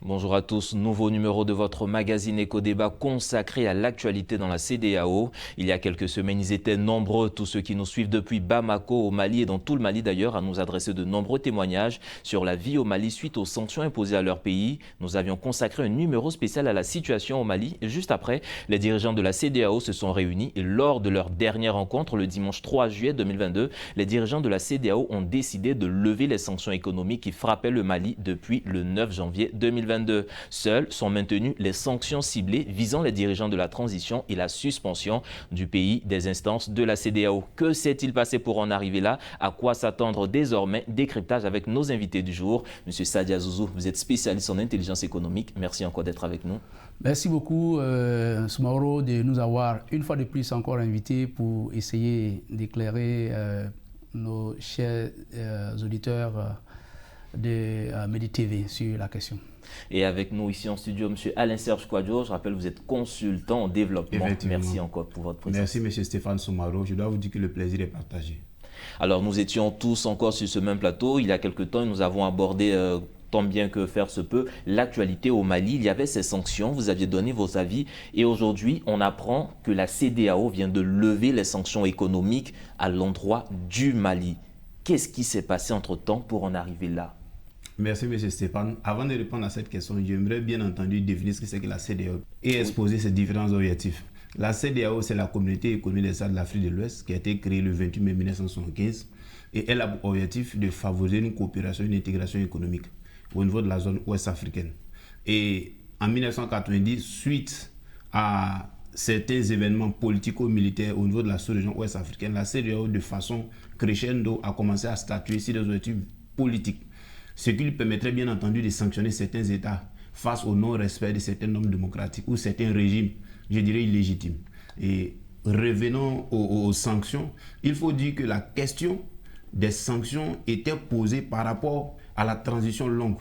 Bonjour à tous, nouveau numéro de votre magazine Éco-Débat consacré à l'actualité dans la CEDEAO. Il y a quelques semaines, ils étaient nombreux, tous ceux qui nous suivent depuis Bamako au Mali et dans tout le Mali d'ailleurs, à nous adresser de nombreux témoignages sur la vie au Mali suite aux sanctions imposées à leur pays. Nous avions consacré un numéro spécial à la situation au Mali et juste après, les dirigeants de la CEDEAO se sont réunis et lors de leur dernière rencontre le dimanche 3 juillet 2022, les dirigeants de la CEDEAO ont décidé de lever les sanctions économiques qui frappaient le Mali depuis le 9 janvier 2022. Seules sont maintenues les sanctions ciblées visant les dirigeants de la transition et la suspension du pays des instances de la CEDEAO. Que s'est-il passé pour en arriver là? À quoi s'attendre désormais? Décryptage avec nos invités du jour. Monsieur Sadia Zouzou, vous êtes spécialiste en intelligence économique. Merci encore d'être avec nous. Merci beaucoup, Soumaoro, de nous avoir une fois de plus encore invités pour essayer d'éclairer nos chers auditeurs de Medi TV sur la question. Et avec nous ici en studio, M. Alain-Serge Kouadio. Je rappelle, vous êtes consultant en développement. Merci encore pour votre présence. Merci, M. Stéphane Soumaoro. Je dois vous dire que le plaisir est partagé. Alors, nous étions tous encore sur ce même plateau. Il y a quelque temps, nous avons abordé, tant bien que faire se peut, l'actualité au Mali. Il y avait ces sanctions, vous aviez donné vos avis. Et aujourd'hui, on apprend que la CEDEAO vient de lever les sanctions économiques à l'endroit du Mali. Qu'est-ce qui s'est passé entre-temps pour en arriver là? Merci, M. Stéphane. Avant de répondre à cette question, j'aimerais bien entendu définir ce que c'est que la CEDEAO et exposer ses différents objectifs. La CEDEAO, c'est la communauté économique des États de l'Afrique de l'Ouest qui a été créée le 28 mai 1975 et elle a pour objectif de favoriser une coopération, une intégration économique au niveau de la zone ouest africaine. Et en 1990, suite à certains événements politico-militaires au niveau de la sous-région ouest africaine, la CEDEAO, de façon crescendo, a commencé à statuer sur des objectifs politiques, ce qui lui permettrait bien entendu de sanctionner certains États face au non-respect de certaines normes démocratiques ou certains régimes, je dirais, illégitimes. Et revenons aux sanctions, il faut dire que la question des sanctions était posée par rapport à la transition longue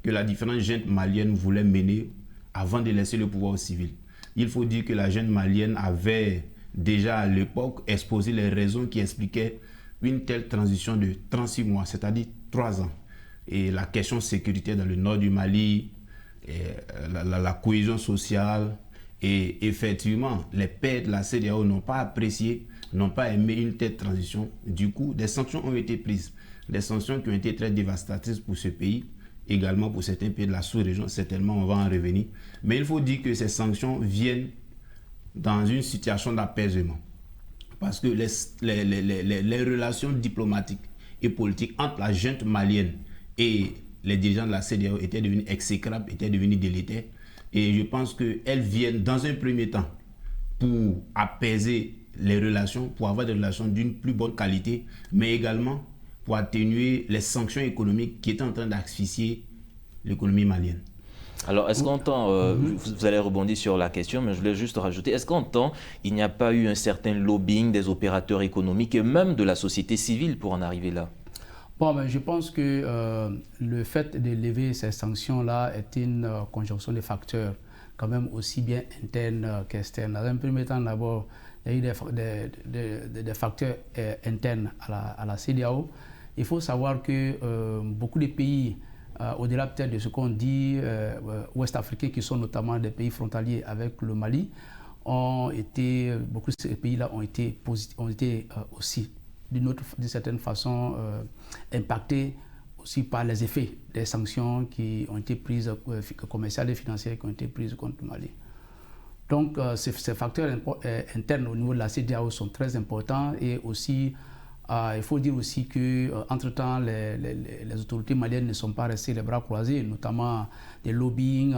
que la différente junte malienne voulait mener avant de laisser le pouvoir aux civils. Il faut dire que la junte malienne avait déjà à l'époque exposé les raisons qui expliquaient une telle transition de 36 mois, c'est-à-dire 3 ans. Et la question sécuritaire dans le nord du Mali, la cohésion sociale, et effectivement, les pairs de la CEDEAO n'ont pas apprécié, n'ont pas aimé une telle transition. Du coup, des sanctions ont été prises. Des sanctions qui ont été très dévastatrices pour ce pays, également pour certains pays de la sous-région. Certainement, on va en revenir. Mais il faut dire que ces sanctions viennent dans une situation d'apaisement. Parce que les relations diplomatiques et politiques entre la junte malienne et les dirigeants de la CEDEAO étaient devenus exécrables, étaient devenus délétères. Et je pense qu'elles viennent dans un premier temps pour apaiser les relations, pour avoir des relations d'une plus bonne qualité, mais également pour atténuer les sanctions économiques qui étaient en train d'asphyxier l'économie malienne. Alors, est-ce qu'on entend, vous allez rebondir sur la question, mais je voulais juste rajouter, est-ce qu'on entend il n'y a pas eu un certain lobbying des opérateurs économiques et même de la société civile pour en arriver là? Bon, ben, je pense que le fait de lever ces sanctions-là est une conjonction de facteurs, quand même aussi bien internes qu'externes. Dans un premier temps, d'abord, il y a eu des facteurs internes à la CEDEAO. Il faut savoir que beaucoup de pays, au-delà peut-être de ce qu'on dit, ouest-africains, qui sont notamment des pays frontaliers avec le Mali, beaucoup de ces pays-là ont été aussi d'une certaine façon impactés aussi par les effets des sanctions qui ont été prises, commerciales et financières qui ont été prises contre le Mali. Donc ces facteurs internes au niveau de la CEDEAO sont très importants et aussi il faut dire aussi qu'entre-temps les autorités maliennes ne sont pas restées les bras croisés, notamment des lobbying,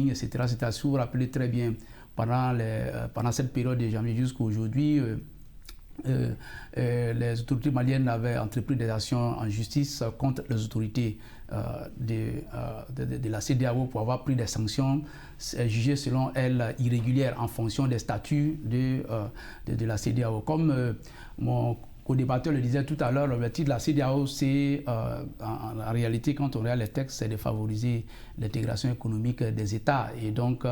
etc. Si vous vous rappelez très bien, pendant cette période de janvier jusqu'à aujourd'hui, les autorités maliennes avaient entrepris des actions en justice contre les autorités de la CEDEAO pour avoir pris des sanctions jugées selon elles irrégulières en fonction des statuts de la CEDEAO. Comme mon co-débatteur le disait tout à l'heure, l'objectif de la CEDEAO, c'est en réalité, quand on regarde les textes, c'est de favoriser l'intégration économique des États. Et donc,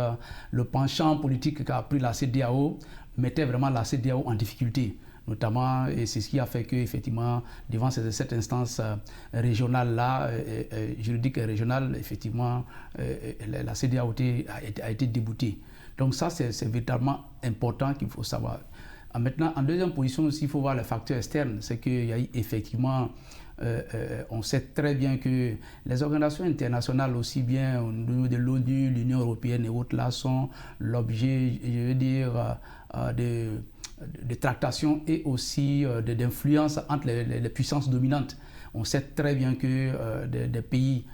le penchant politique qu'a pris la CEDEAO mettait vraiment la CEDEAO en difficulté. notamment, et c'est ce qui a fait qu'effectivement, devant cette instance régionale-là, juridique et régionale, effectivement, la CEDEAO a été déboutée. Donc ça, c'est véritablement important qu'il faut savoir. Maintenant, en deuxième position aussi, il faut voir les facteurs externes. C'est qu'il y a effectivement, on sait très bien que les organisations internationales, aussi bien au niveau de l'ONU, l'Union européenne et autres, là, sont l'objet, je veux dire, de tractations et aussi d'influence entre les puissances dominantes. On sait très bien que des pays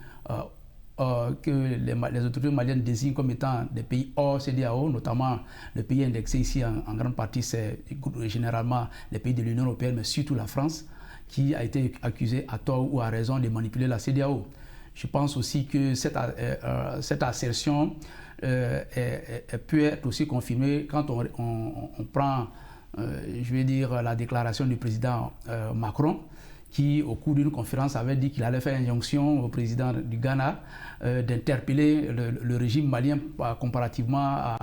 que les autorités maliennes désignent comme étant des pays hors CEDEAO, notamment le pays indexé ici en grande partie, c'est généralement les pays de l'Union européenne, mais surtout la France, qui a été accusée à tort ou à raison de manipuler la CEDEAO. Je pense aussi que cette assertion peut être aussi confirmée quand on prend, je vais dire, la déclaration du président Macron, qui, au cours d'une conférence, avait dit qu'il allait faire injonction au président du Ghana d'interpeller le régime malien comparativement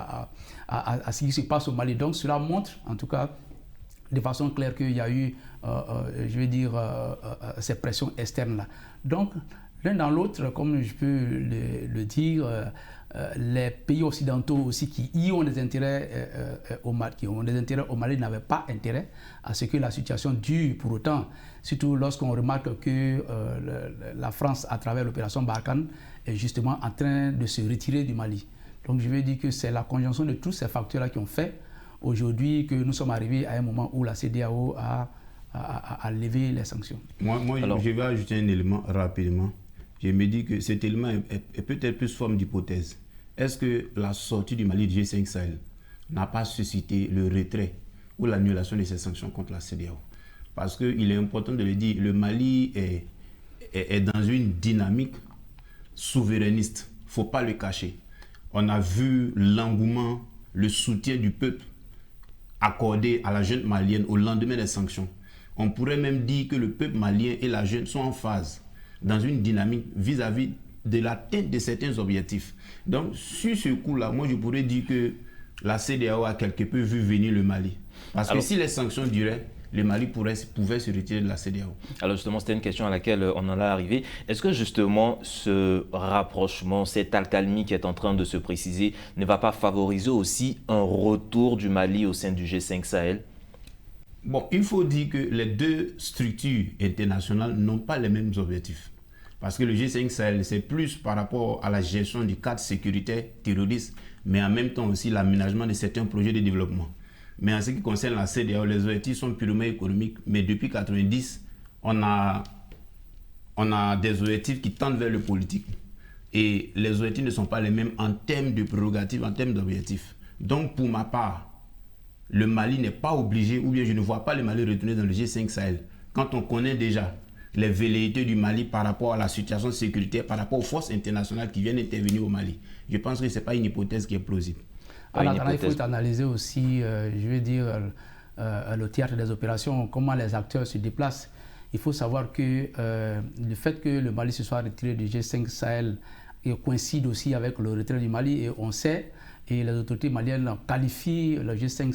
à ce qui se passe au Mali. Donc cela montre, en tout cas, de façon claire qu'il y a eu, je vais dire, ces pressions externes-là. Donc, l'un dans l'autre, comme je peux le dire, les pays occidentaux aussi qui y ont des intérêts au Mali n'avaient pas intérêt à ce que la situation dure pour autant, surtout lorsqu'on remarque que la France, à travers l'opération Barkhane, est justement en train de se retirer du Mali. Donc je veux dire que c'est la conjonction de tous ces facteurs-là qui ont fait aujourd'hui que nous sommes arrivés à un moment où la CEDEAO a levé les sanctions. Moi, je vais ajouter un élément rapidement. Je me dis que cet élément est peut-être plus forme d'hypothèse. Est-ce que la sortie du Mali du G5 Sahel n'a pas suscité le retrait ou l'annulation de ces sanctions contre la CEDEAO? Parce qu'il est important de le dire, le Mali est dans une dynamique souverainiste. Il ne faut pas le cacher. On a vu l'engouement, le soutien du peuple accordé à la junte malienne au lendemain des sanctions. On pourrait même dire que le peuple malien et la junte sont en phase, dans une dynamique vis-à-vis de l'atteinte de certains objectifs. Donc, sur ce coup-là, moi, je pourrais dire que la CEDEAO a quelque peu vu venir le Mali. Parce que si les sanctions duraient, le Mali pouvait se retirer de la CEDEAO. Alors justement, c'était une question à laquelle on en est arrivé. Est-ce que justement ce rapprochement, cette accalmie qui est en train de se préciser ne va pas favoriser aussi un retour du Mali au sein du G5 Sahel? Bon, il faut dire que les deux structures internationales n'ont pas les mêmes objectifs. Parce que le G5 Sahel, c'est plus par rapport à la gestion du cadre sécuritaire terroriste, mais en même temps aussi l'aménagement de certains projets de développement. Mais en ce qui concerne la CEDEAO, les objectifs sont purement économiques. Mais depuis 1990, on a des objectifs qui tendent vers le politique. Et les objectifs ne sont pas les mêmes en termes de prérogatives, en termes d'objectifs. Donc, pour ma part, le Mali n'est pas obligé, ou bien je ne vois pas le Mali retourner dans le G5 Sahel. Quand on connaît déjà les velléités du Mali par rapport à la situation sécuritaire, par rapport aux forces internationales qui viennent intervenir au Mali. Je pense que ce n'est pas une hypothèse qui est plausible. Il faut analyser aussi, je vais dire, le théâtre des opérations, comment les acteurs se déplacent. Il faut savoir que le fait que le Mali se soit retiré du G5 Sahel coïncide aussi avec le retrait du Mali, et on sait, et les autorités maliennes qualifient le G5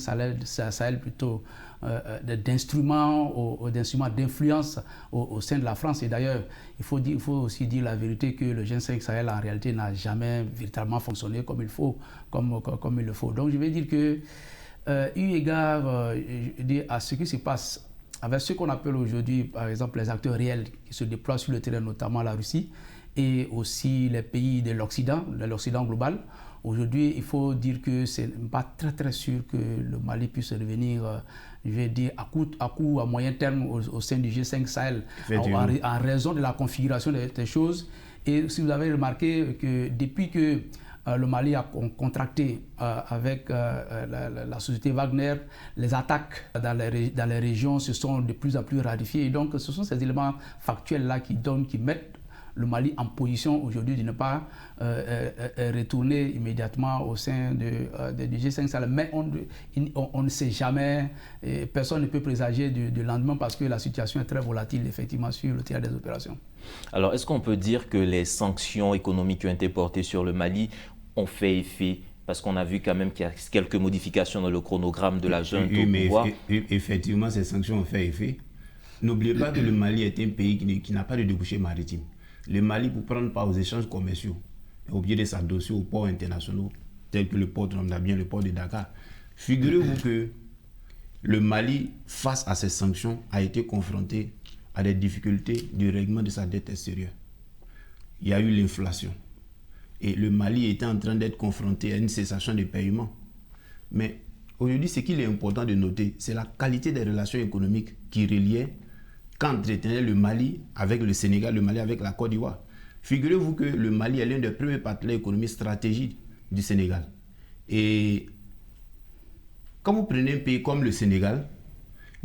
Sahel plutôt d'instrument d'influence au sein de la France. Et d'ailleurs, il faut aussi dire la vérité que le G5 Sahel en réalité n'a jamais véritablement fonctionné comme il faut, comme il le faut. Donc je vais dire que eu égard à ce qui se passe avec ce qu'on appelle aujourd'hui, par exemple, les acteurs réels qui se déploient sur le terrain, notamment la Russie, et aussi les pays de l'Occident global. Aujourd'hui, il faut dire que ce n'est pas très sûr que le Mali puisse revenir, je vais dire, à moyen terme au sein du G5 Sahel, en raison de la configuration des choses. Et si vous avez remarqué que depuis que le Mali a contracté avec la société Wagner, les attaques dans les régions se sont de plus en plus rarifiées. Et donc, ce sont ces éléments factuels-là qui mettent le Mali en position aujourd'hui de ne pas retourner immédiatement au sein du G5 Sahel. Mais on ne sait jamais, personne ne peut présager du lendemain parce que la situation est très volatile effectivement sur le théâtre des opérations. Alors, est-ce qu'on peut dire que les sanctions économiques qui ont été portées sur le Mali ont fait effet Parce qu'on a vu quand même qu'il y a quelques modifications dans le chronogramme de la junte au mais pouvoir. Effectivement, ces sanctions ont fait effet. N'oubliez pas que le Mali est un pays qui n'a pas de débouché maritime. Le Mali, pour prendre part aux échanges commerciaux, est obligé de s'adosser aux ports internationaux, tels que le port de Namdabien, le port de Dakar. Figurez-vous que le Mali, face à ces sanctions, a été confronté à des difficultés du règlement de sa dette extérieure. Il y a eu l'inflation. Et le Mali était en train d'être confronté à une cessation de paiement. Mais aujourd'hui, ce qu'il est important de noter, c'est la qualité des relations économiques qui reliaient, qu'entretenait le Mali avec le Sénégal, le Mali avec la Côte d'Ivoire. Figurez-vous que le Mali est l'un des premiers partenaires économiques stratégiques du Sénégal. Et quand vous prenez un pays comme le Sénégal,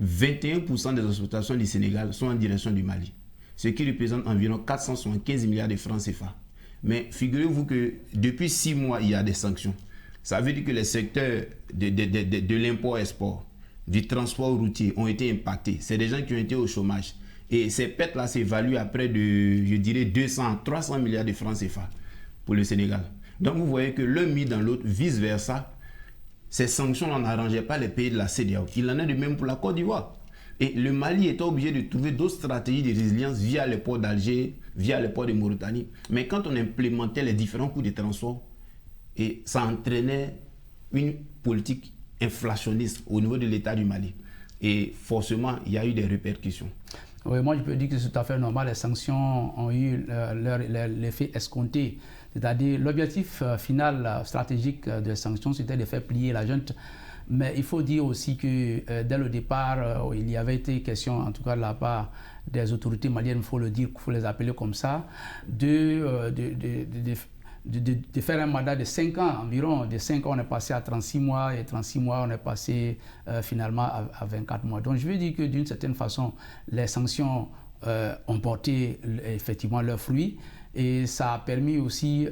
21% des exportations du Sénégal sont en direction du Mali, ce qui représente environ 475 milliards de francs CFA. Mais figurez-vous que depuis 6 mois, il y a des sanctions. Ça veut dire que les secteurs de l'import-export, du transport routier ont été impactés. C'est des gens qui ont été au chômage. Et ces pertes-là s'évaluent à près de, je dirais, 200, 300 milliards de francs CFA pour le Sénégal. Donc vous voyez que l'un mis dans l'autre, vice-versa, ces sanctions n'arrangeaient pas les pays de la CEDEAO. Il en est de même pour la Côte d'Ivoire. Et le Mali était obligé de trouver d'autres stratégies de résilience via les ports d'Alger, via les ports de Mauritanie. Mais quand on implémentait les différents coûts de transport, et ça entraînait une politique inflationniste au niveau de l'État du Mali. Et forcément, il y a eu des répercussions. Oui, moi je peux dire que c'est tout à fait normal. Les sanctions ont eu l'effet escompté. C'est-à-dire l'objectif final stratégique des sanctions, c'était de faire plier la junte. Mais il faut dire aussi que dès le départ, il y avait été question, en tout cas de la part des autorités maliennes, il faut le dire, il faut les appeler comme ça, de faire un mandat de 5 ans environ. De 5 ans, on est passé à 36 mois et 36 mois, on est passé finalement à 24 mois. Donc je veux dire que d'une certaine façon, les sanctions ont porté effectivement leurs fruits et ça a permis aussi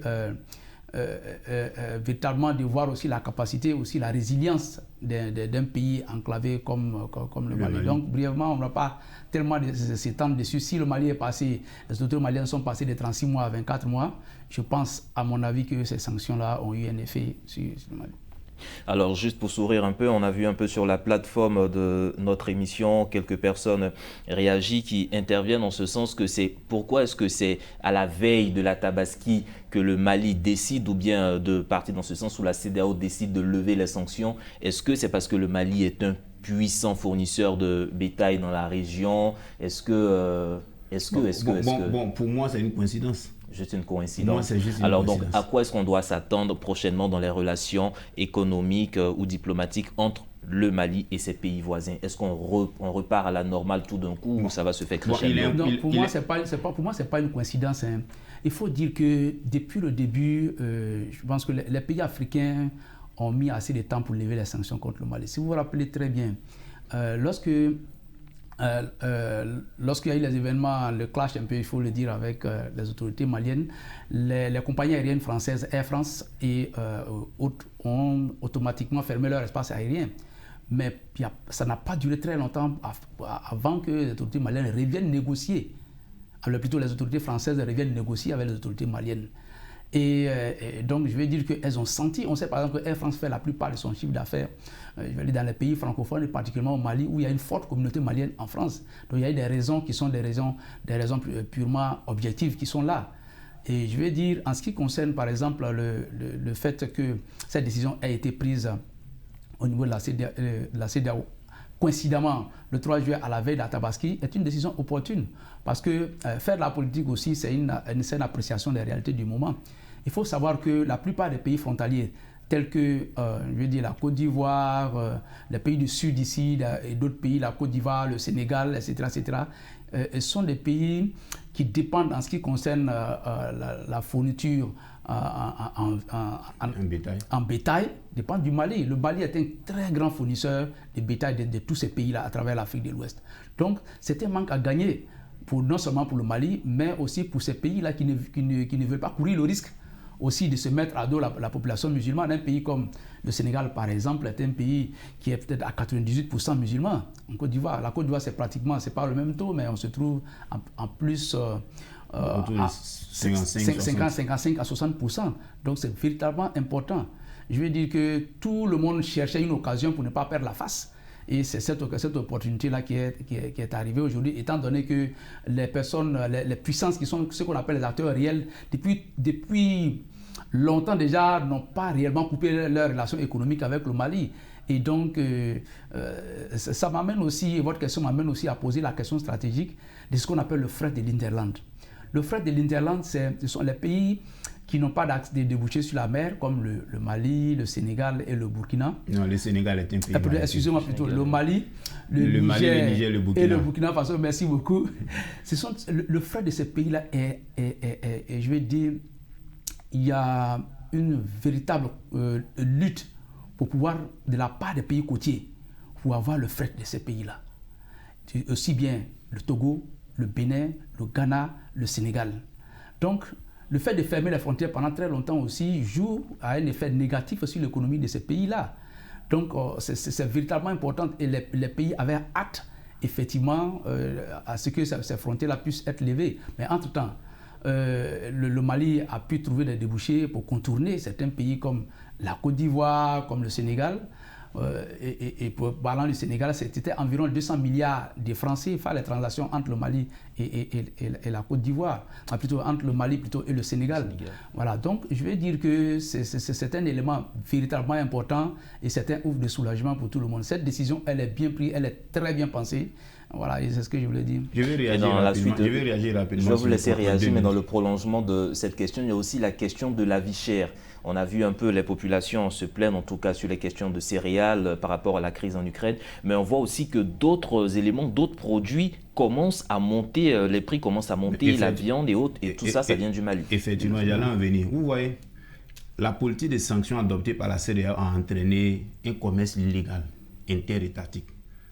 véritablement de voir aussi la capacité, aussi la résilience d'un pays enclavé comme le Mali. Donc brièvement, on ne va pas tellement s'étendre dessus. Si le Mali est passé, les autorités maliennes sont passées de 36 mois à 24 mois, je pense à mon avis que ces sanctions-là ont eu un effet sur le Mali. Alors juste pour sourire un peu, on a vu un peu sur la plateforme de notre émission quelques personnes réagies qui interviennent en ce sens que c'est pourquoi est-ce que c'est à la veille de la Tabaski que le Mali décide ou bien de partir dans ce sens où la CEDEAO décide de lever les sanctions? Est-ce que c'est parce que le Mali est un puissant fournisseur de bétail dans la région? Bon, pour moi c'est une coïncidence. Juste une coïncidence. Moi, juste une Alors coïncidence. donc, à quoi est-ce qu'on doit s'attendre prochainement dans les relations économiques ou diplomatiques entre le Mali et ses pays voisins? Est-ce qu'on repart à la normale tout d'un coup ou ça va se faire crescendo? Pour moi, c'est pas une coïncidence. Hein. Il faut dire que depuis le début, je pense que les pays africains ont mis assez de temps pour lever les sanctions contre le Mali. Si vous vous rappelez très bien, lorsqu'il y a eu les événements, le clash un peu, il faut le dire, avec les autorités maliennes, les compagnies aériennes françaises, Air France et autres, ont automatiquement fermé leur espace aérien. Mais ça n'a pas duré très longtemps avant que les autorités maliennes reviennent négocier. Alors plutôt les autorités françaises reviennent négocier avec les autorités maliennes. Et donc, je vais dire qu'elles ont senti, on sait par exemple que Air France fait la plupart de son chiffre d'affaires dans les pays francophones et particulièrement au Mali où il y a une forte communauté malienne en France. Donc, il y a des raisons qui sont des raisons purement objectives qui sont là. Et je vais dire, en ce qui concerne par exemple le fait que cette décision a été prise au niveau de la CEDEAO, coïncidemment, le 3 juillet à la veille de la Tabaski, est une décision opportune. Parce que faire de la politique aussi, c'est une appréciation des réalités du moment. Il faut savoir que la plupart des pays frontaliers, tels que je veux dire, la Côte d'Ivoire, les pays du Sud ici, et d'autres pays, la Côte d'Ivoire, le Sénégal, etc., sont des pays qui dépendent en ce qui concerne la fourniture en bétail, dépendent du Mali. Le Mali est un très grand fournisseur de bétail de tous ces pays-là à travers l'Afrique de l'Ouest. Donc, c'est un manque à gagner, non seulement pour le Mali, mais aussi pour ces pays-là qui ne veulent pas courir le risque aussi de se mettre à dos la population musulmane. Un pays comme le Sénégal, par exemple, est un pays qui est peut-être à 98% musulman. En Côte d'Ivoire, la Côte d'Ivoire, c'est pas le même taux, mais on se trouve en plus à 55 à 60%. Donc, c'est véritablement important. je veux dire que tout le monde cherchait une occasion pour ne pas perdre la face. Et c'est cette opportunité-là qui est arrivée aujourd'hui, étant donné que les personnes, les puissances qui sont ce qu'on appelle les acteurs réels, depuis longtemps déjà, n'ont pas réellement coupé leurs relations économiques avec le Mali. Et donc, ça m'amène aussi, votre question m'amène aussi à poser la question stratégique de ce qu'on appelle le fret de l'Hinterland. Le fret de l'Hinterland, ce sont les pays qui n'ont pas de débouchés sur la mer, comme le Mali, le Sénégal et le Burkina. Non, le Sénégal est un pays. Excusez-moi plutôt, le Mali, le Niger, le Burkina. Et le Burkina Faso, merci beaucoup. Le fret de ces pays-là est, je vais dire, il y a une véritable lutte pour pouvoir, de la part des pays côtiers, pour avoir le fret de ces pays-là. Aussi bien le Togo, le Bénin, le Ghana, le Sénégal. Donc, le fait de fermer les frontières pendant très longtemps aussi joue à un effet négatif sur l'économie de ces pays-là. Donc, c'est véritablement important et les pays avaient hâte, effectivement, à ce que ces frontières-là puissent être levées. Mais entre-temps, le Mali a pu trouver des débouchés pour contourner certains pays comme la Côte d'Ivoire, comme le Sénégal. Et parlant du Sénégal, c'était environ 200 milliards de francs CFA les transactions entre le Mali et la Côte d'Ivoire, plutôt entre le Mali et le Sénégal. Voilà, donc je vais dire que c'est un élément véritablement important et c'est un ouf de soulagement pour tout le monde. Cette décision, elle est bien prise, elle est très bien pensée. Voilà, c'est ce que je voulais dire. Je vais réagir rapidement. Je vais vous laisser réagir, mais dans le prolongement de cette question, il y a aussi la question de la vie chère. On a vu un peu les populations se plaindre, en tout cas sur les questions de céréales par rapport à la crise en Ukraine. Mais on voit aussi que d'autres éléments, d'autres produits commencent à monter, les prix commencent à monter, la viande et autres, et tout ça, ça vient du Mali. Effectivement, j'allais en venir. Vous voyez, la politique de sanctions adoptée par la CEDEAO a entraîné un commerce illégal, interétatique.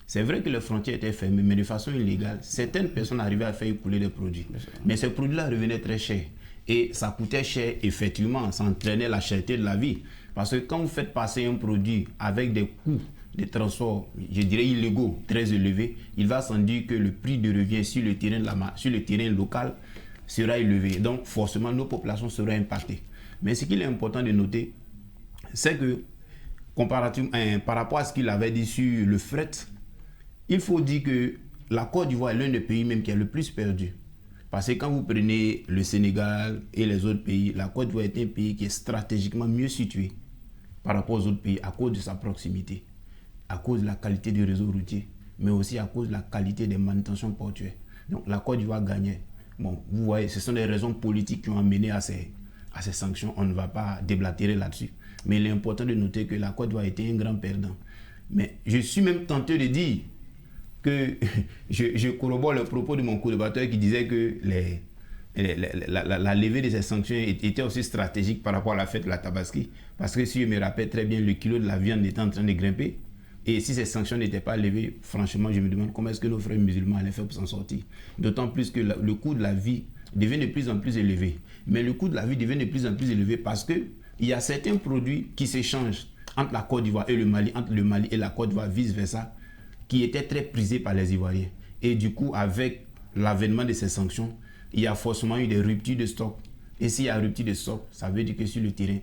C'est vrai que les frontières étaient fermées, mais de façon illégale, certaines personnes arrivaient à faire écouler les produits. Mais ces produits-là revenaient très chers. Et ça coûtait cher, effectivement, ça entraînait la cherté de la vie. Parce que quand vous faites passer un produit avec des coûts de transport, je dirais illégaux, très élevés, il va sans dire que le prix de revient sur le terrain local sera élevé. Donc, forcément, nos populations seront impactées. Mais ce qu'il est important de noter, c'est que, comparativement, par rapport à ce qu'il avait dit sur le fret, il faut dire que la Côte d'Ivoire est l'un des pays même qui a le plus perdu. Parce que quand vous prenez le Sénégal et les autres pays, la Côte d'Ivoire est un pays qui est stratégiquement mieux situé par rapport aux autres pays à cause de sa proximité, à cause de la qualité du réseau routier, mais aussi à cause de la qualité des manutentions portuaires. Donc la Côte d'Ivoire gagnait. Bon, vous voyez, ce sont des raisons politiques qui ont amené à ces sanctions. On ne va pas déblatérer là-dessus. Mais il est important de noter que la Côte d'Ivoire était un grand perdant. Mais je suis même tenté de dire que je corrobore le propos de mon collaborateur qui disait que la levée de ces sanctions était aussi stratégique par rapport à la fête de la Tabaski. Parce que si je me rappelle très bien, le kilo de la viande était en train de grimper. Et si ces sanctions n'étaient pas levées, franchement, je me demande comment est-ce que nos frères musulmans allaient faire pour s'en sortir. D'autant plus que le coût de la vie devient de plus en plus élevé. Mais le coût de la vie devient de plus en plus élevé parce qu'il y a certains produits qui s'échangent entre la Côte d'Ivoire et le Mali, entre le Mali et la Côte d'Ivoire, vice-versa, qui étaient très prisés par les Ivoiriens. Et du coup, avec l'avènement de ces sanctions, il y a forcément eu des ruptures de stock. Et s'il y a rupture de stock, ça veut dire que sur le terrain,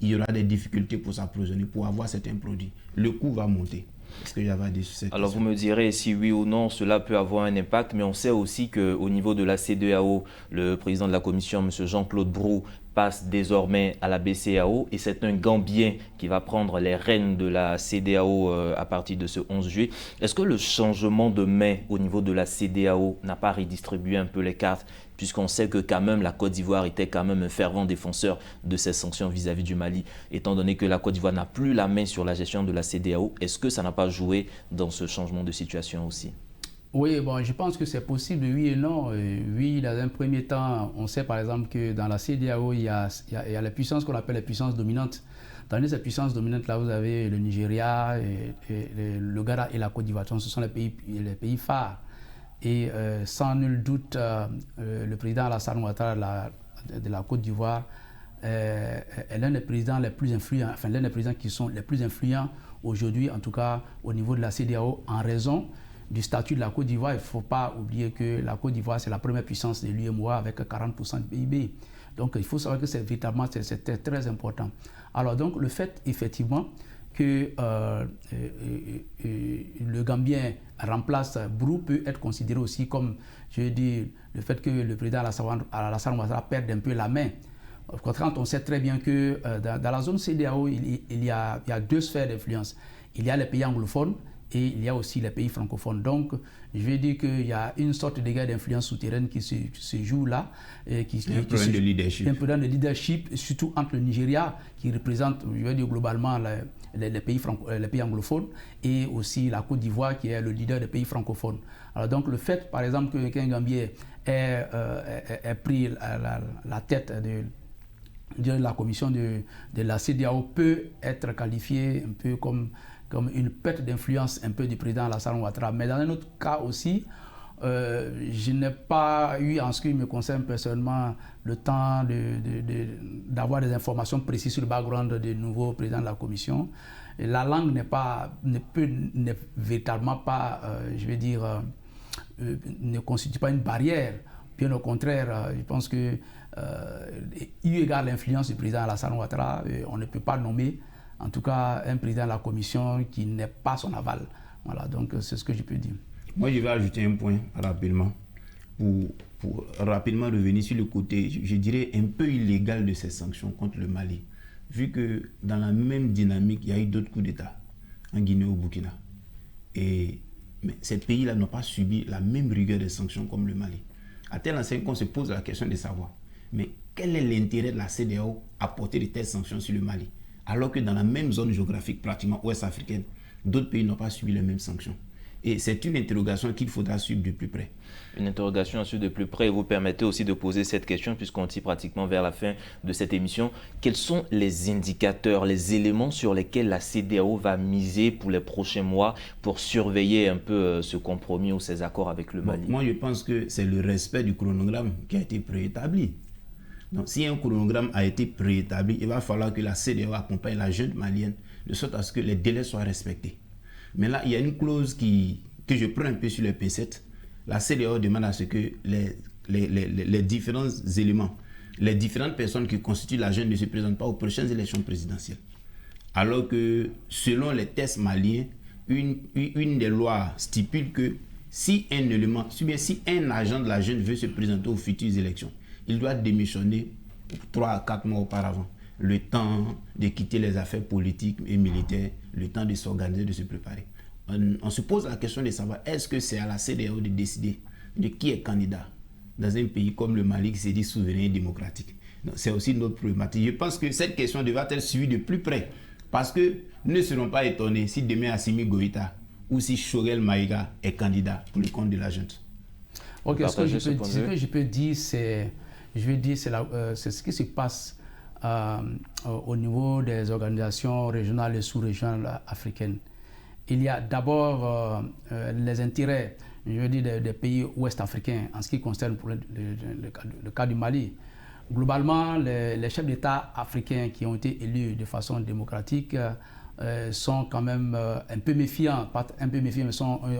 il y aura des difficultés pour s'approvisionner, pour avoir certains produits. Le coût va monter. Est-ce que j'avais à dire sur cette Alors question? vous me direz si oui ou non cela peut avoir un impact, mais on sait aussi qu'au niveau de la CEDEAO, le président de la commission, M. Jean-Claude Brou, passe désormais à la BCEAO et c'est un Gambien qui va prendre les rênes de la CEDEAO à partir de ce 11 juillet. Est-ce que le changement de main au niveau de la CEDEAO n'a pas redistribué un peu les cartes, puisqu'on sait que quand même la Côte d'Ivoire était quand même un fervent défenseur de ces sanctions vis-à-vis du Mali, étant donné que la Côte d'Ivoire n'a plus la main sur la gestion de la CEDEAO? Est-ce que ça n'a pas joué dans ce changement de situation aussi? Oui, bon, je pense que c'est possible, oui et non. Oui, dans un premier temps, on sait par exemple que dans la CEDEAO, il y a les puissances qu'on appelle les puissances dominantes. Dans ces puissances dominantes-là, vous avez le Nigeria, le Ghana et la Côte d'Ivoire. Ce sont les pays phares. Et sans nul doute, le président Alassane Ouattara de la Côte d'Ivoire est l'un des présidents les plus influents, enfin l'un des présidents qui sont les plus influents aujourd'hui, en tout cas au niveau de la CEDEAO, en raison du statut de la Côte d'Ivoire. Il ne faut pas oublier que la Côte d'Ivoire, c'est la première puissance de l'UEMOA avec 40% de PIB. Donc il faut savoir que c'est véritablement c'est très important. Alors donc le fait effectivement que le Gambien remplace Barrow peut être considéré aussi comme, je veux dire, le fait que le président Alassane Ouattara perde un peu la main. Quand on sait très bien que dans la zone CEDEAO, il y a deux sphères d'influence. Il y a les pays anglophones et il y a aussi les pays francophones. Donc, je veux dire qu'il y a une sorte de guerre d'influence souterraine qui se joue là. Un problème de leadership. Un problème de leadership, surtout entre le Nigeria, qui représente, je veux dire, globalement les pays anglophones, et aussi la Côte d'Ivoire, qui est le leader des pays francophones. Alors donc, le fait, par exemple, qu'un Gambien ait pris la tête de la commission de la CEDEAO peut être qualifié un peu comme une perte d'influence un peu du président Alassane Ouattara. Mais dans un autre cas aussi, je n'ai pas eu, en ce qui me concerne personnellement, le temps d'avoir des informations précises sur le background du nouveau président de la commission. Et la langue n'est véritablement pas, je vais dire, ne constitue pas une barrière. Bien au contraire, je pense que eu égard l'influence du président Alassane Ouattara, on ne peut pas nommer, en tout cas, un président de la commission qui n'ait pas son aval. Voilà, donc c'est ce que je peux dire. Moi, je vais ajouter un point rapidement pour rapidement revenir sur le côté, je dirais, un peu illégal de ces sanctions contre le Mali. Vu que dans la même dynamique, il y a eu d'autres coups d'État en Guinée, au Burkina. Mais ces pays-là n'ont pas subi la même rigueur des sanctions comme le Mali. À tel enseigne qu'on se pose la question de savoir, mais quel est l'intérêt de la CEDEAO à porter de telles sanctions sur le Mali, alors que dans la même zone géographique, pratiquement ouest-africaine, d'autres pays n'ont pas subi les mêmes sanctions. Et c'est une interrogation qu'il faudra suivre de plus près. Une interrogation à suivre de plus près. Et vous permettez aussi de poser cette question, puisqu'on tire pratiquement vers la fin de cette émission. Quels sont les indicateurs, les éléments sur lesquels la CEDEAO va miser pour les prochains mois pour surveiller un peu ce compromis ou ces accords avec le Mali? Moi, je pense que c'est le respect du chronogramme qui a été préétabli. Donc, si un chronogramme a été préétabli, il va falloir que la CEDEAO accompagne la junte malienne de sorte à ce que les délais soient respectés. Mais là, il y a une clause que je prends un peu sur les pincettes. La CEDEAO demande à ce que les différents éléments, les différentes personnes qui constituent la junte ne se présentent pas aux prochaines élections présidentielles. Alors que, selon les tests maliens, une des lois stipule que si un élément, si un agent de la junte veut se présenter aux futures élections, il doit démissionner 3 à 4 mois auparavant. Le temps de quitter les affaires politiques et militaires, le temps de s'organiser, de se préparer. On se pose la question de savoir, est-ce que c'est à la CEDEAO de décider de qui est candidat dans un pays comme le Mali qui se dit souverain et démocratique? C'est aussi notre problématique. Je pense que cette question devra être suivie de plus près, parce que nous ne serons pas étonnés si demain Assimi Goïta ou si Choguel Maïga est candidat pour le compte de la junte. Ok, ce que je peux dire, c'est ce qui se passe au niveau des organisations régionales et sous-régionales africaines. Il y a d'abord les intérêts, je veux dire, des pays ouest-africains en ce qui concerne le cas du Mali. Globalement, les chefs d'État africains qui ont été élus de façon démocratique sont quand même un peu méfiants, pas un peu méfiants, mais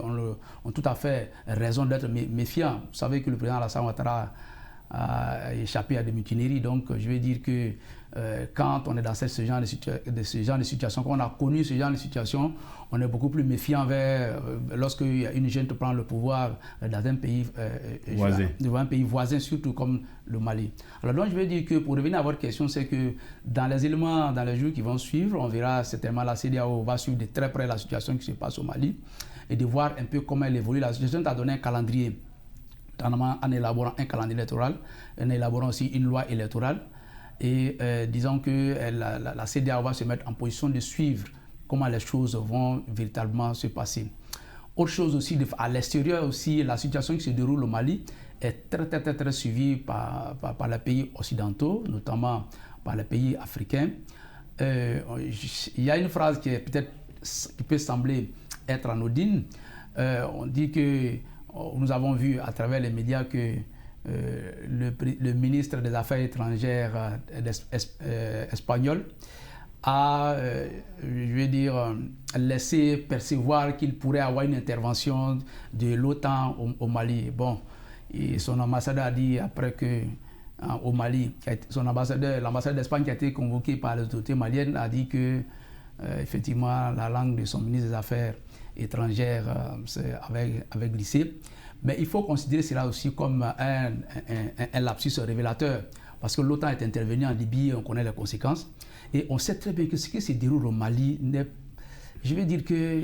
ont tout à fait raison d'être méfiants. Vous savez que le président Alassane Ouattara a échappé à des mutineries. Donc, je veux dire que quand on est dans ce genre de situation, quand on a connu ce genre de situation, on est beaucoup plus méfiant lorsque une junte prend le pouvoir dans un pays voisin, surtout comme le Mali. Alors donc, je veux dire que pour revenir à votre question, c'est que dans les éléments, dans les jours qui vont suivre, on verra certainement la CEDEAO va suivre de très près la situation qui se passe au Mali et de voir un peu comment elle évolue. La situation a donné un calendrier, en élaborant un calendrier électoral, en élaborant aussi une loi électorale. Et disons que la CEDEAO va se mettre en position de suivre comment les choses vont véritablement se passer. Autre chose aussi, à l'extérieur aussi, la situation qui se déroule au Mali est très suivie par les pays occidentaux, notamment par les pays africains. Il y a une phrase qui peut sembler être anodine. On dit que nous avons vu à travers les médias que le ministre des Affaires étrangères espagnol a, laissé percevoir qu'il pourrait avoir une intervention de l'OTAN au Mali. Bon, et son ambassadeur a dit après que au Mali, l'ambassadeur d'Espagne qui a été convoqué par les autorités maliennes a dit que effectivement la langue de son ministre des Affaires étrangères avait glissé. Mais il faut considérer cela aussi comme un lapsus révélateur, parce que l'OTAN est intervenu en Libye, on connaît les conséquences, et on sait très bien que ce qui se déroule au Mali, je vais dire que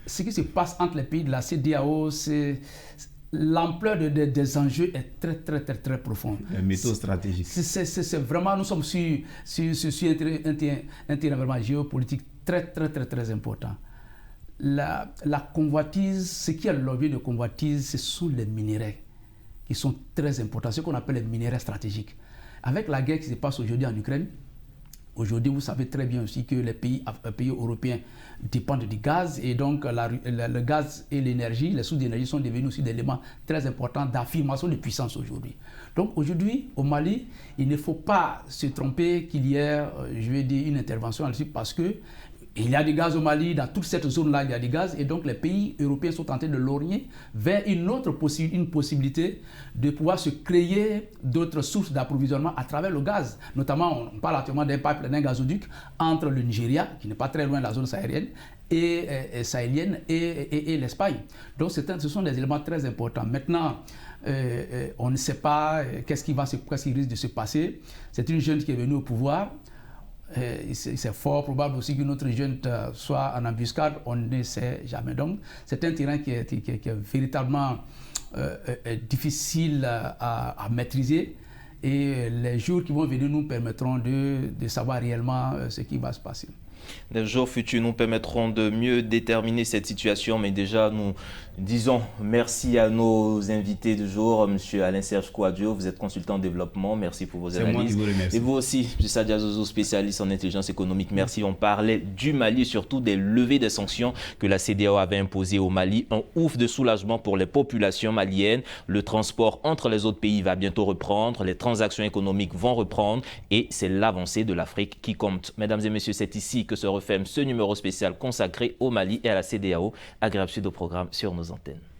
ce qui se passe entre les pays de la CEDEAO, l'ampleur des enjeux est très profonde. Les métaux stratégiques. C'est vraiment, nous sommes sur un terrain vraiment géopolitique très important. La convoitise, ce qui est l'objet de convoitise, ce sont les minéraux qui sont très importants, ce qu'on appelle les minéraux stratégiques. Avec la guerre qui se passe aujourd'hui en Ukraine, aujourd'hui vous savez très bien aussi que les pays européens dépendent du gaz, et donc le gaz et l'énergie, les sources d'énergie sont devenus aussi des éléments très importants d'affirmation de puissance aujourd'hui. Donc aujourd'hui, au Mali, il ne faut pas se tromper qu'il y ait, je vais dire, une intervention là-dessus, parce que il y a du gaz au Mali, dans toute cette zone-là, il y a du gaz, et donc les pays européens sont en train de lorgner vers une possibilité de pouvoir se créer d'autres sources d'approvisionnement à travers le gaz. Notamment, on parle actuellement d'un gazoduc entre le Nigeria, qui n'est pas très loin de la zone sahélienne, et l'Espagne. Donc ce sont des éléments très importants. Maintenant, on ne sait pas qu'est-ce qui risque de se passer. C'est une jeune qui est venue au pouvoir. C'est fort probable aussi qu'une autre junte soit en embuscade, on ne sait jamais. Donc, c'est un terrain qui est véritablement difficile à maîtriser, et les jours qui vont venir nous permettront de savoir réellement ce qui va se passer. Les jours futurs nous permettront de mieux déterminer cette situation, mais déjà nous disons merci à nos invités du jour. Monsieur Alain-Serge Kouadio, vous êtes consultant en développement, merci pour vos analyses. Moi qui vous remercie. Et vous aussi, M. Sadia Zozo, spécialiste en intelligence économique, merci. On parlait du Mali, surtout des levées des sanctions que la CEDEAO avait imposées au Mali. Un ouf de soulagement pour les populations maliennes. Le transport entre les autres pays va bientôt reprendre, les transactions économiques vont reprendre, et c'est l'avancée de l'Afrique qui compte. Mesdames et messieurs, c'est ici que se referme ce numéro spécial consacré au Mali et à la CEDEAO. Agréable suite au programme sur nos antennes.